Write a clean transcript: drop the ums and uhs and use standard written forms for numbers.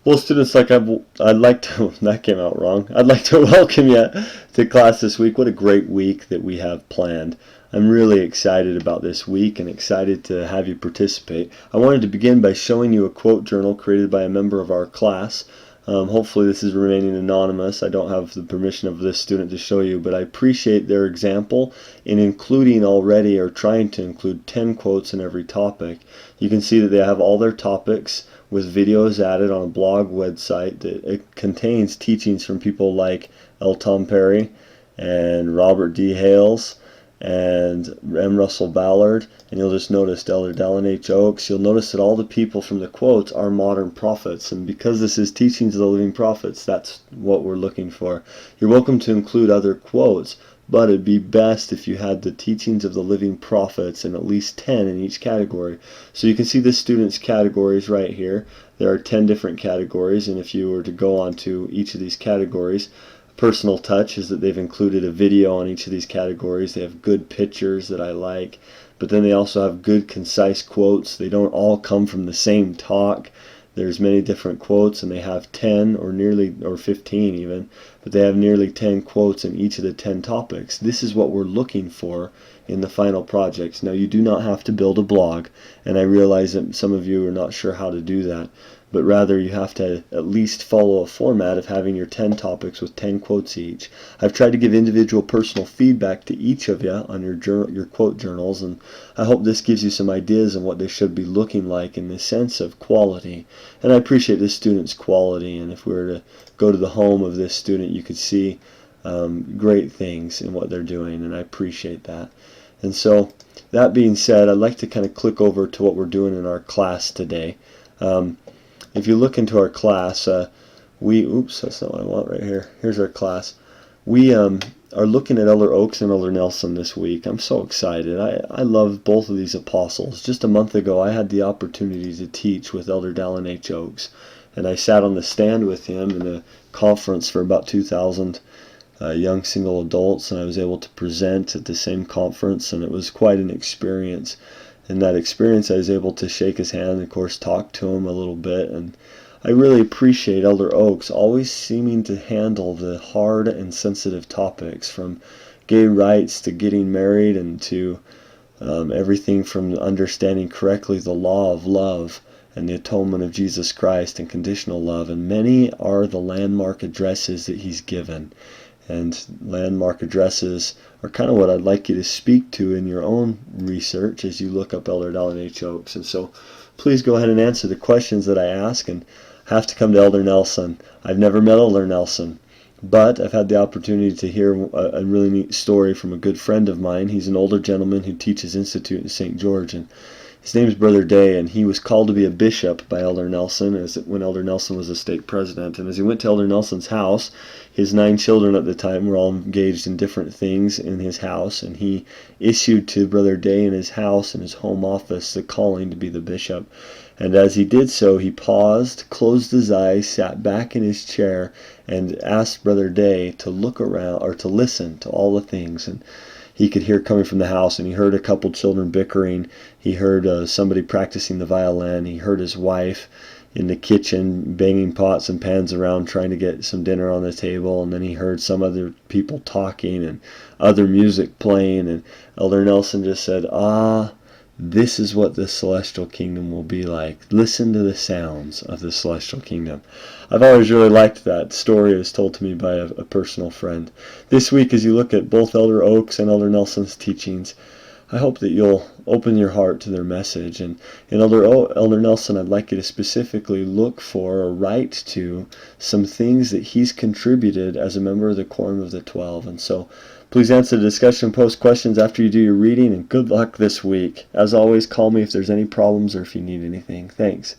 Well, students, I'd like to, that came out wrong. I'd like to welcome you to class this week. What a great week that we have planned. I'm really excited about this week and excited to have you participate. I wanted to begin by showing you a quote journal created by a member of our class. Hopefully this is remaining anonymous. I don't have the permission of this student to show you, but I appreciate their example in including already, or trying to include, 10 quotes in every topic. You can see that they have all their topics with videos added on a blog website that it contains teachings from people like L. Tom Perry and Robert D. Hales and M. Russell Ballard, and you'll just notice Elder Dallin H. Oaks. You'll notice that all the people from the quotes are modern prophets, and because this is Teachings of the Living Prophets, that's what we're looking for. You're welcome to include other quotes, but it'd be best if you had the Teachings of the Living Prophets and at least 10 in each category. So you can see the students' categories right here. There are 10 different categories, and if you were to go on to each of these categories, personal touch is that they've included a video on each of these categories. They have good pictures that I like, but then they also have good concise quotes. They don't all come from the same talk. There's many different quotes, and they have 10 or 15 even, but they have nearly 10 quotes in each of the 10 topics. This is what we're looking for in the final projects. Now, you do not have to build a blog, and I realize that some of you are not sure how to do that, but rather you have to at least follow a format of having your 10 topics with 10 quotes each. I've tried to give individual personal feedback to each of you on your quote journals, and I hope this gives you some ideas on what they should be looking like in the sense of quality. And I appreciate this student's quality, and if we were to go to the home of this student, you could see great things in what they're doing, and I appreciate that. And so, that being said, I'd like to kind of click over to what we're doing in our class today. If you look into our class, oops, that's not what I want right here. Here's our class. We are looking at Elder Oaks and Elder Nelson this week. I'm so excited. I love both of these apostles. Just a month ago, I had the opportunity to teach with Elder Dallin H. Oaks, and I sat on the stand with him in a conference for about 2,000 young single adults, and I was able to present at the same conference, and it was quite an experience. In that experience, I was able to shake his hand and, of course, talk to him a little bit, and I really appreciate Elder Oaks always seeming to handle the hard and sensitive topics, from gay rights to getting married, and to everything from understanding correctly the law of love and the atonement of Jesus Christ and conditional love. And many are the landmark addresses that he's given. And landmark addresses are kind of what I'd like you to speak to in your own research as you look up Elder Dallin H. Oaks. And so please go ahead and answer the questions that I ask, and have to come to Elder Nelson. I've never met Elder Nelson, but I've had the opportunity to hear a really neat story from a good friend of mine. He's an older gentleman who teaches Institute in St. George, and his name's Brother Day, and he was called to be a bishop by Elder Nelson when Elder Nelson was a stake president. And as he went to Elder Nelson's house, his 9 children at the time were all engaged in different things in his house, and he issued to Brother Day in his house, in his home office, the calling to be the bishop. And as he did so, he paused, closed his eyes, sat back in his chair, and asked Brother Day to look around, or to listen to all the things. And he could hear coming from the house, and he heard a couple children bickering. He heard somebody practicing the violin. He heard his wife in the kitchen banging pots and pans around trying to get some dinner on the table, and then he heard some other people talking and other music playing, and Elder Nelson just said, this is what the celestial kingdom will be like. Listen to the sounds of the celestial kingdom. I've always really liked that story. It was told to me by a personal friend. This week, as you look at both Elder Oaks and Elder Nelson's teachings, I hope that you'll open your heart to their message. And in Elder Nelson, I'd like you to specifically look for or write to some things that he's contributed as a member of the Quorum of the 12. And so please answer the discussion, post questions after you do your reading, and good luck this week. As always, call me if there's any problems or if you need anything. Thanks.